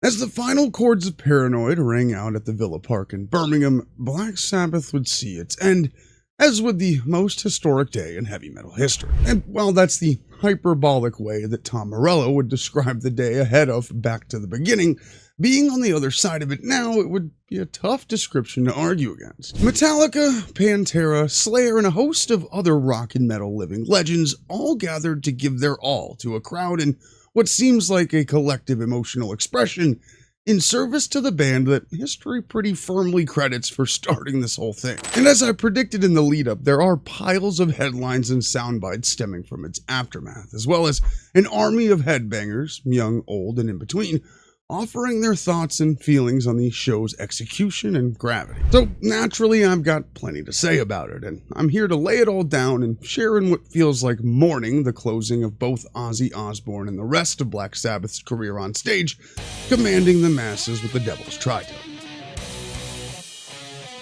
As the final chords of Paranoid rang out at the Villa Park in Birmingham, Black Sabbath would see its end, as would the most historic day in heavy metal history. And while that's the hyperbolic way that Tom Morello would describe the day ahead of Back to the Beginning, being on the other side of it now, it would be a tough description to argue against. Metallica, Pantera, Slayer, and a host of other rock and metal living legends all gathered to give their all to a crowd in what seems like a collective emotional expression in service to the band that history pretty firmly credits for starting this whole thing. And as I predicted in the lead-up, there are piles of headlines and sound bites stemming from its aftermath, as well as an army of headbangers, young, old, and in between, offering their thoughts and feelings on the show's execution and gravity. So naturally, I've got plenty to say about it, and I'm here to lay it all down and share in what feels like mourning the closing of both Ozzy Osbourne and the rest of Black Sabbath's career on stage, commanding the masses with the Devil's Tritone.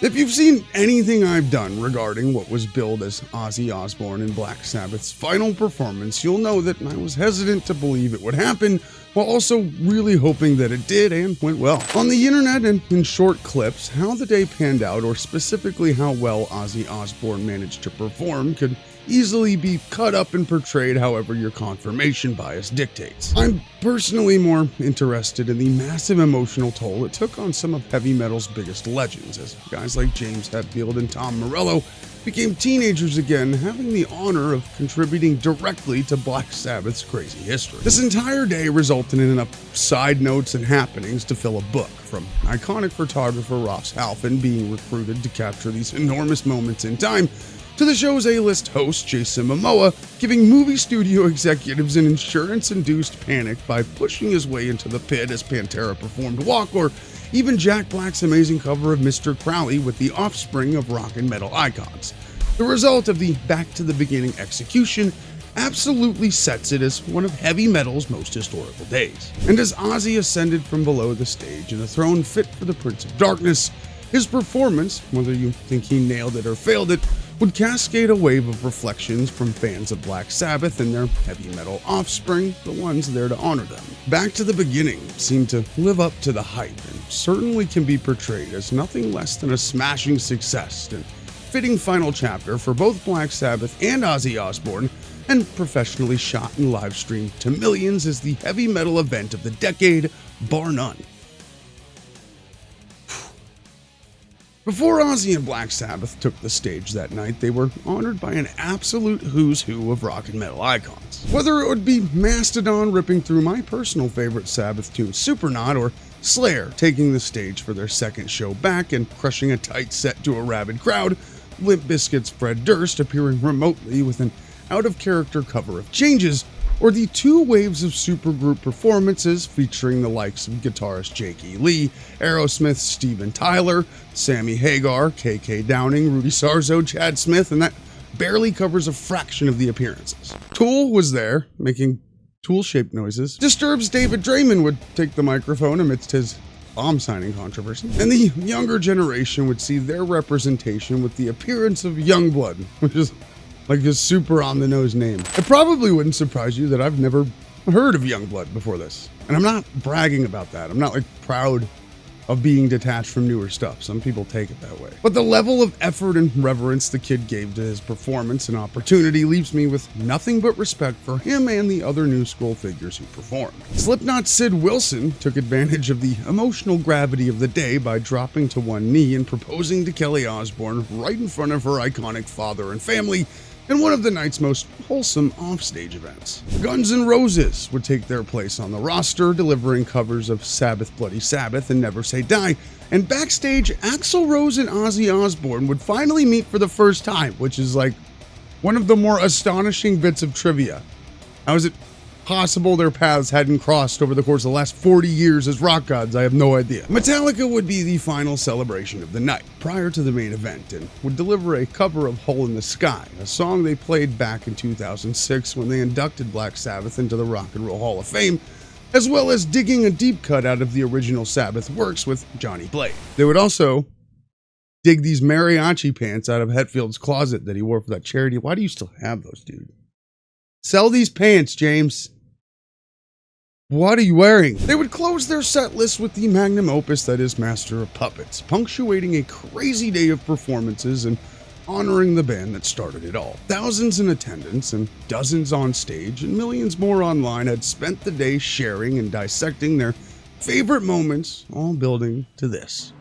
If you've seen anything I've done regarding what was billed as Ozzy Osbourne and Black Sabbath's final performance, you'll know that I was hesitant to believe it would happen, while also really hoping that it did and went well. On the internet and in short clips, how the day panned out, or specifically how well Ozzy Osbourne managed to perform, could easily be cut up and portrayed however your confirmation bias dictates. I'm personally more interested in the massive emotional toll it took on some of heavy metal's biggest legends, as guys like James Hetfield and Tom Morello became teenagers again, having the honor of contributing directly to Black Sabbath's crazy history. This entire day resulted in enough side notes and happenings to fill a book, from iconic photographer Ross Halfin being recruited to capture these enormous moments in time, to the show's A-list host, Jason Momoa, giving movie studio executives an insurance-induced panic by pushing his way into the pit as Pantera performed Walk, or even Jack Black's amazing cover of Mr. Crowley with the offspring of rock and metal icons. The result of the Back to the Beginning execution absolutely sets it as one of heavy metal's most historical days. And as Ozzy ascended from below the stage in a throne fit for the Prince of Darkness, his performance, whether you think he nailed it or failed it, would cascade a wave of reflections from fans of Black Sabbath and their heavy metal offspring, the ones there to honor them. Back to the Beginning seemed to live up to the hype and certainly can be portrayed as nothing less than a smashing success and fitting final chapter for both Black Sabbath and Ozzy Osbourne, and professionally shot and live streamed to millions as the heavy metal event of the decade, bar none. Before Ozzy and Black Sabbath took the stage that night, they were honored by an absolute who's who of rock and metal icons. Whether it would be Mastodon ripping through my personal favorite Sabbath tune, Supernaut, or Slayer taking the stage for their second show back and crushing a tight set to a rabid crowd, Limp Bizkit's Fred Durst appearing remotely with an out-of-character cover of Changes, or the two waves of supergroup performances featuring the likes of guitarist Jake E. Lee, Aerosmith's Steven Tyler, Sammy Hagar, KK Downing, Rudy Sarzo, Chad Smith, and that barely covers a fraction of the appearances. Tool was there, making tool-shaped noises. Disturbed's David Draymond would take the microphone amidst his bomb signing controversy, and the younger generation would see their representation with the appearance of Youngblood, which is like a super on-the-nose name. It probably wouldn't surprise you that I've never heard of Youngblood before this. And I'm not bragging about that. I'm not like proud of being detached from newer stuff. Some people take it that way. But the level of effort and reverence the kid gave to his performance and opportunity leaves me with nothing but respect for him and the other new school figures who performed. Slipknot's Sid Wilson took advantage of the emotional gravity of the day by dropping to one knee and proposing to Kelly Osbourne right in front of her iconic father and family, in one of the night's most wholesome offstage events. Guns N' Roses would take their place on the roster, delivering covers of Sabbath Bloody Sabbath and Never Say Die, and backstage, Axl Rose and Ozzy Osbourne would finally meet for the first time, which is like one of the more astonishing bits of trivia. How is it possible their paths hadn't crossed over the course of the last 40 years as rock gods? I have no idea. Metallica would be the final celebration of the night, prior to the main event, and would deliver a cover of Hole in the Sky, a song they played back in 2006 when they inducted Black Sabbath into the Rock and Roll Hall of Fame, as well as digging a deep cut out of the original Sabbath works with Johnny Blade. They would also dig these mariachi pants out of Hetfield's closet that he wore for that charity. Why do you still have those, dude? Sell these pants, James. What are you wearing? They would close their set list with the magnum opus that is Master of Puppets, punctuating a crazy day of performances and honoring the band that started it all. Thousands in attendance and dozens on stage and millions more online had spent the day sharing and dissecting their favorite moments, all building to this.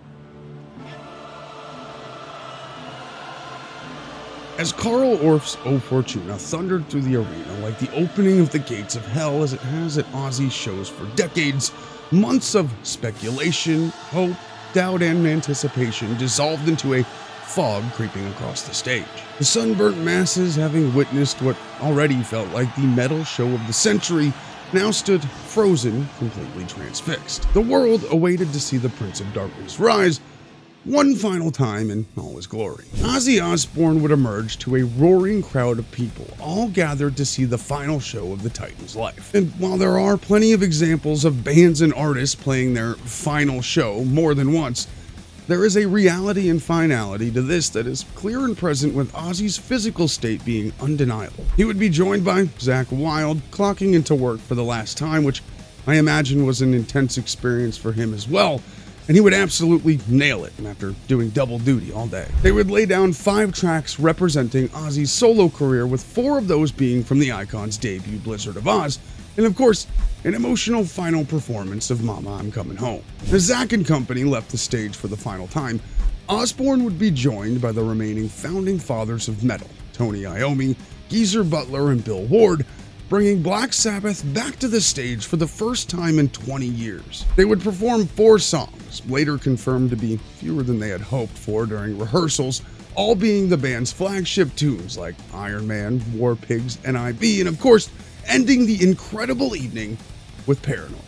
As Carl Orff's O Fortuna thundered through the arena like the opening of the gates of hell as it has at Ozzy's shows for decades, months of speculation, hope, doubt, and anticipation dissolved into a fog creeping across the stage. The sunburnt masses, having witnessed what already felt like the metal show of the century, now stood frozen, completely transfixed. The world awaited to see the Prince of Darkness rise one final time in all his glory. Ozzy Osbourne would emerge to a roaring crowd of people, all gathered to see the final show of the Titan's life. And while there are plenty of examples of bands and artists playing their final show more than once, there is a reality and finality to this that is clear and present, with Ozzy's physical state being undeniable. He would be joined by Zakk Wylde, clocking into work for the last time, which I imagine was an intense experience for him as well, and he would absolutely nail it after doing double duty all day. They would lay down 5 tracks representing Ozzy's solo career, with 4 of those being from the Icon's debut Blizzard of Oz, and of course, an emotional final performance of Mama, I'm Coming Home. As Zakk and company left the stage for the final time, Osbourne would be joined by the remaining founding fathers of metal, Tony Iommi, Geezer Butler, and Bill Ward, bringing Black Sabbath back to the stage for the first time in 20 years. They would perform 4 songs, later confirmed to be fewer than they had hoped for during rehearsals, all being the band's flagship tunes like Iron Man, War Pigs, NIB, and of course, ending the incredible evening with Paranoid.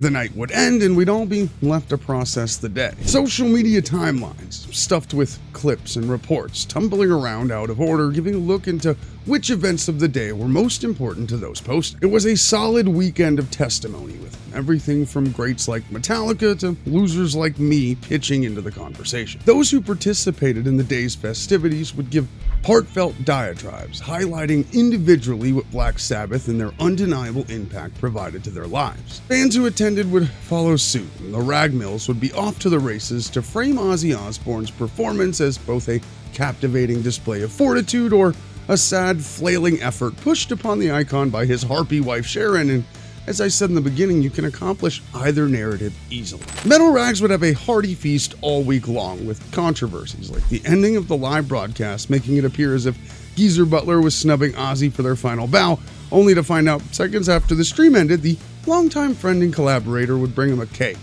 The night would end and we'd all be left to process the day. Social media timelines, stuffed with clips and reports, tumbling around out of order, giving a look into which events of the day were most important to those posted. It was a solid weekend of testimony, with everything from greats like Metallica to losers like me pitching into the conversation. Those who participated in the day's festivities would give heartfelt diatribes, highlighting individually what Black Sabbath and their undeniable impact provided to their lives. Fans who attended would follow suit, and the ragmills would be off to the races to frame Ozzy Osbourne's performance as both a captivating display of fortitude or a sad, flailing effort pushed upon the icon by his harpy wife Sharon, and as I said in the beginning, you can accomplish either narrative easily. Metal Rags would have a hearty feast all week long, with controversies like the ending of the live broadcast making it appear as if Geezer Butler was snubbing Ozzy for their final bow, only to find out seconds after the stream ended, the longtime friend and collaborator would bring him a cake.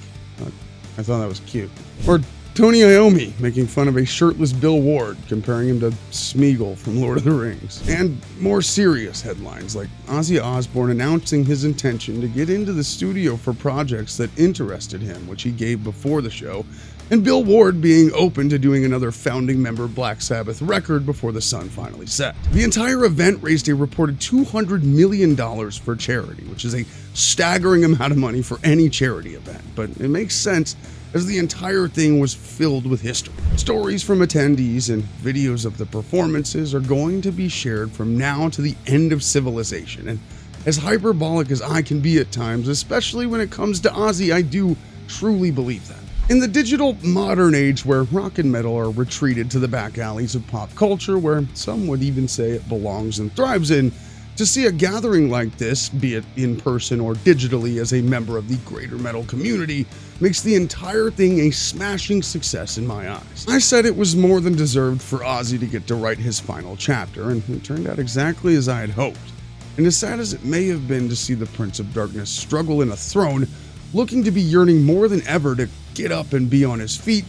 I thought that was cute. Or Tony Iommi making fun of a shirtless Bill Ward, comparing him to Smeagol from Lord of the Rings. And more serious headlines like Ozzy Osbourne announcing his intention to get into the studio for projects that interested him, which he gave before the show, and Bill Ward being open to doing another founding member Black Sabbath record before the sun finally set. The entire event raised a reported $200 million for charity, which is a staggering amount of money for any charity event, but it makes sense as the entire thing was filled with history. Stories from attendees and videos of the performances are going to be shared from now to the end of civilization, and as hyperbolic as I can be at times, especially when it comes to Ozzy, I do truly believe that. In the digital modern age where rock and metal are retreated to the back alleys of pop culture, where some would even say it belongs and thrives in, to see a gathering like this, be it in person or digitally as a member of the greater metal community, makes the entire thing a smashing success in my eyes. I said it was more than deserved for Ozzy to get to write his final chapter, and it turned out exactly as I had hoped. And as sad as it may have been to see the Prince of Darkness struggle in a throne, looking to be yearning more than ever to get up and be on his feet,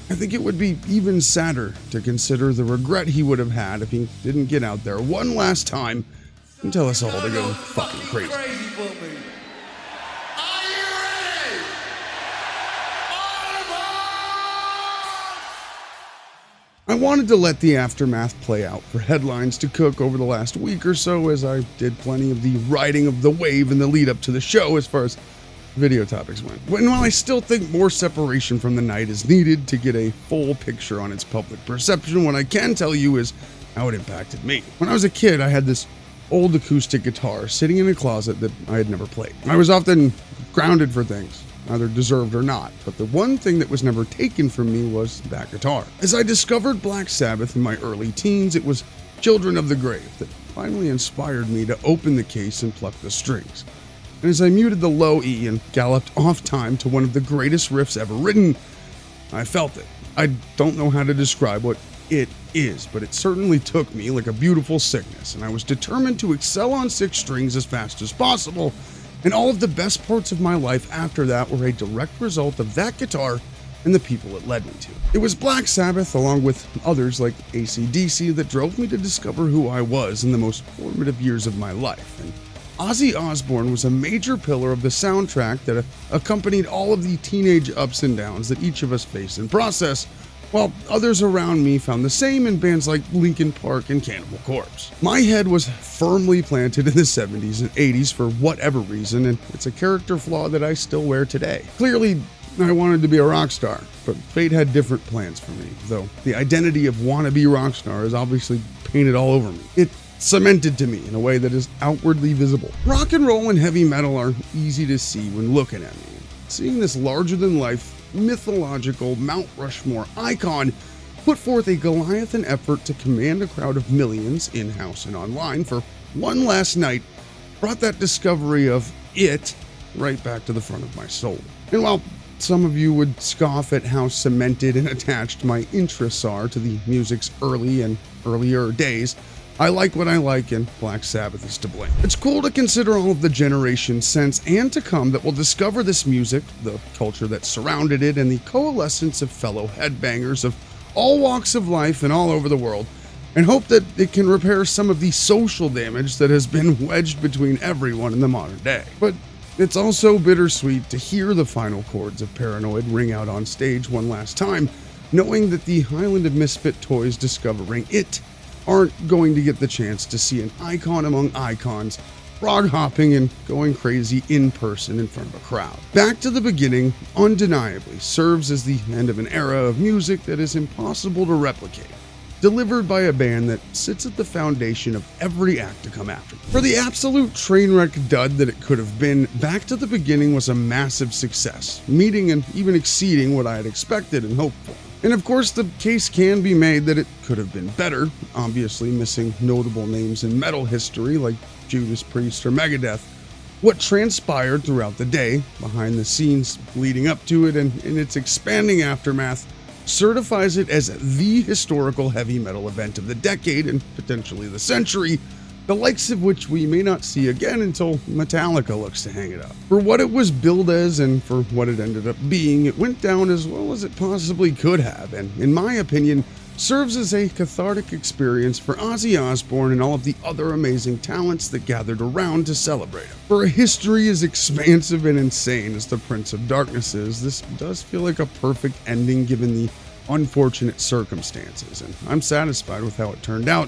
I think it would be even sadder to consider the regret he would have had if he didn't get out there one last time and tell us all to go fucking crazy. I wanted to let the aftermath play out for headlines to cook over the last week or so, as I did plenty of the riding of the wave in the lead up to the show as far as video topics went. And while I still think more separation from the night is needed to get a full picture on its public perception, what I can tell you is how it impacted me. When I was a kid, I had this old acoustic guitar sitting in a closet that I had never played. I was often grounded for things, either deserved or not, but the one thing that was never taken from me was that guitar. As I discovered Black Sabbath in my early teens, it was Children of the Grave that finally inspired me to open the case and pluck the strings. And as I muted the low E and galloped off time to one of the greatest riffs ever written, I felt it. I don't know how to describe what it is, but it certainly took me like a beautiful sickness, and I was determined to excel on 6 strings as fast as possible, and all of the best parts of my life after that were a direct result of that guitar and the people it led me to. It was Black Sabbath, along with others like AC/DC, that drove me to discover who I was in the most formative years of my life, and Ozzy Osbourne was a major pillar of the soundtrack that accompanied all of the teenage ups and downs that each of us face and process, while others around me found the same in bands like Linkin Park and Cannibal Corpse. My head was firmly planted in the 70s and 80s for whatever reason, and it's a character flaw that I still wear today. Clearly, I wanted to be a rock star, but fate had different plans for me, though the identity of wannabe rock star is obviously painted all over me. It cemented to me in a way that is outwardly visible. Rock and roll and heavy metal are easy to see when looking at me. Seeing this larger-than-life, mythological Mount Rushmore icon put forth a Goliathan effort to command a crowd of millions, in-house and online, for one last night brought that discovery of it right back to the front of my soul. And while some of you would scoff at how cemented and attached my interests are to the music's earlier days, I like what I like, and Black Sabbath is to blame. It's cool to consider all of the generations since and to come that will discover this music, the culture that surrounded it, and the coalescence of fellow headbangers of all walks of life and all over the world, and hope that it can repair some of the social damage that has been wedged between everyone in the modern day. But it's also bittersweet to hear the final chords of Paranoid ring out on stage one last time, knowing that the Island of Misfit Toys discovering it aren't going to get the chance to see an icon among icons frog hopping and going crazy in person in front of a crowd. Back to the Beginning undeniably serves as the end of an era of music that is impossible to replicate, delivered by a band that sits at the foundation of every act to come after. For the absolute train wreck dud that it could have been, Back to the Beginning was a massive success, meeting and even exceeding what I had expected and hoped for. And of course, the case can be made that it could have been better, obviously missing notable names in metal history like Judas Priest or Megadeth. What transpired throughout the day, behind the scenes leading up to it, and in its expanding aftermath, certifies it as the historical heavy metal event of the decade and potentially the century, the likes of which we may not see again until Metallica looks to hang it up. For what it was billed as and for what it ended up being, it went down as well as it possibly could have, and in my opinion, serves as a cathartic experience for Ozzy Osbourne and all of the other amazing talents that gathered around to celebrate him. For a history as expansive and insane as the Prince of Darkness is, this does feel like a perfect ending given the unfortunate circumstances, and I'm satisfied with how it turned out.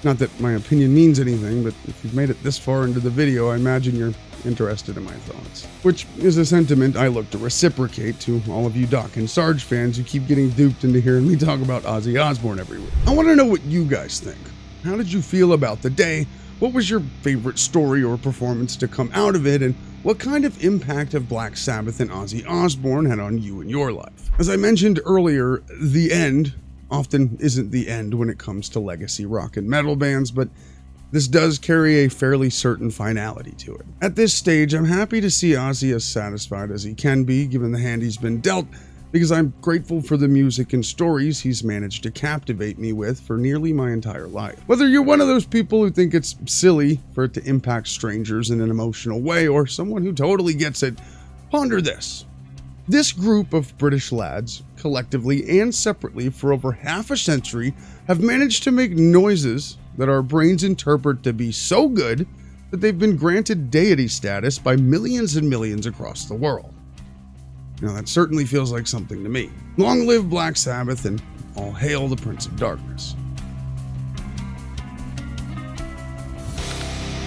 Not that my opinion means anything, but if you've made it this far into the video, I imagine you're interested in my thoughts. Which is a sentiment I look to reciprocate to all of you Doc and Sarge fans who keep getting duped into hearing me talk about Ozzy Osbourne every week. I want to know what you guys think. How did you feel about the day? What was your favorite story or performance to come out of it? And what kind of impact have Black Sabbath and Ozzy Osbourne had on you in your life? As I mentioned earlier, the end often isn't the end when it comes to legacy rock and metal bands, but this does carry a fairly certain finality to it. At this stage, I'm happy to see Ozzy as satisfied as he can be given the hand he's been dealt, because I'm grateful for the music and stories he's managed to captivate me with for nearly my entire life. Whether you're one of those people who think it's silly for it to impact strangers in an emotional way, or someone who totally gets it, ponder this. This group of British lads, collectively and separately for over half a century, have managed to make noises that our brains interpret to be so good that they've been granted deity status by millions and millions across the world. Now that certainly feels like something to me. Long live Black Sabbath and all hail the Prince of Darkness.